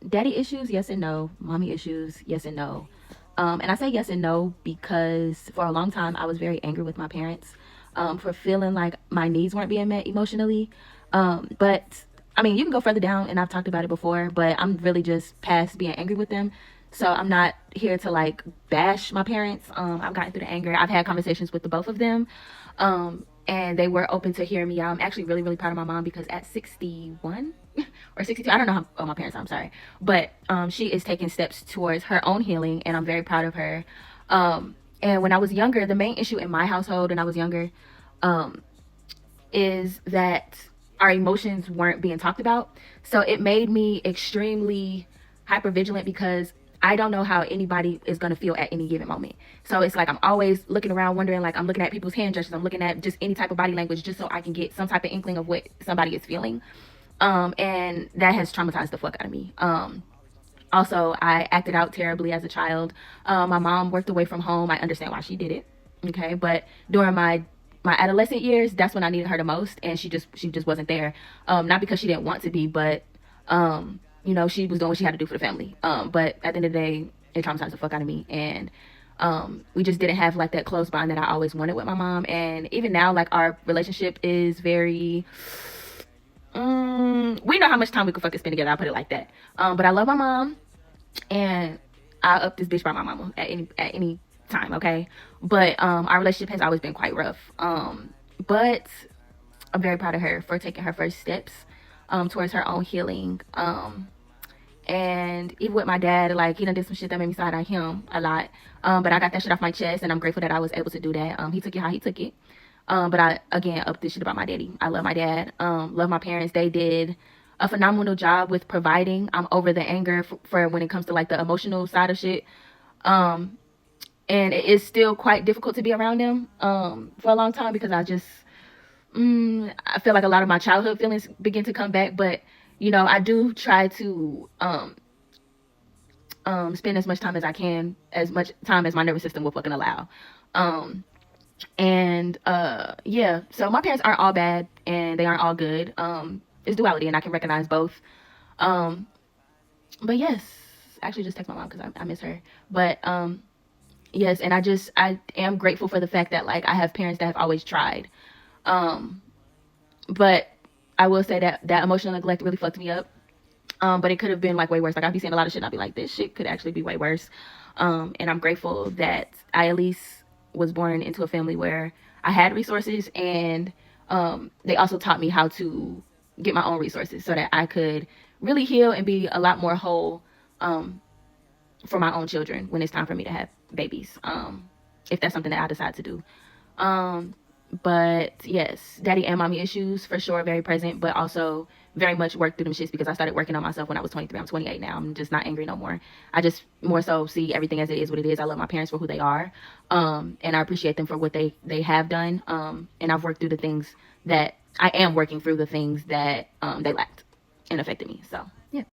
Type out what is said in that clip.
Daddy issues, yes and no. Mommy issues, yes and no. And I say yes and no because for a long time I was very angry with my parents for feeling like my needs weren't being met emotionally. But I mean, you can go further down, and I've talked about it before, but I'm really just past being angry with them. So I'm not here to like bash my parents. I've gotten through the anger. I've had conversations with the both of them. And they were open to hearing me out. I'm actually really, really proud of my mom because at 61 or 62, I don't know how old my parents are, I'm sorry. But she is taking steps towards her own healing, and I'm very proud of her. And when I was younger, the main issue in my household when I was younger um, is that our emotions weren't being talked about. So it made me extremely hyper vigilant because I don't know how anybody is going to feel at any given moment. So it's like I'm always looking around, wondering, like, I'm looking at people's hand gestures, I'm looking at just any type of body language just so I can get some type of inkling of what somebody is feeling. And that has traumatized the fuck out of me. Also, I acted out terribly as a child. My mom worked away from home. I understand why she did it. Okay, but during my adolescent years, that's when I needed her the most, and she just wasn't there. Not because she didn't want to be, but she was doing what she had to do for the family. But at the end of the day, it traumatized the fuck out of me, and we just didn't have like that close bond that I always wanted with my mom. And even now, like, our relationship is very we know how much time we could fucking spend together. I'll put it like that. But I love my mom, and I up this bitch by my mama at any time. Okay, but our relationship has always been quite rough. But I'm very proud of her for taking her first steps towards her own healing. And even with my dad, like, he done did some shit that made me side eye him a lot. But I got that shit off my chest, and I'm grateful that I was able to do that. He took it how he took it. But I, again, up this shit about my daddy. I love my dad. Love my parents. They did a phenomenal job with providing. I'm over the anger for when it comes to like the emotional side of shit. Um, and it is still quite difficult to be around them for a long time because I feel like a lot of my childhood feelings begin to come back. But I do try to spend as much time as I can, as much time as my nervous system will fucking allow. Um, and yeah, so my parents aren't all bad and they aren't all good. It's duality, and I can recognize both. Um, but yes, actually just text my mom because I miss her. But yes, and I am grateful for the fact that like I have parents that have always tried. Um, but I will say that that emotional neglect really fucked me up. But it could have been like way worse. Like, I'd be seeing a lot of shit and I'd be like, this shit could actually be way worse. And I'm grateful that I at least was born into a family where I had resources, and they also taught me how to get my own resources so that I could really heal and be a lot more whole um, for my own children when it's time for me to have babies. If that's something that I decide to do. Um, but yes, daddy and mommy issues for sure, very present, but also very much worked through them shits because I started working on myself when I was 23. I'm 28 now. I'm just not angry no more. I just more so see everything as it is what it is. I love my parents for who they are. And I appreciate them for what they have done. And I've worked through the things that I am working through the things that they lacked and affected me. So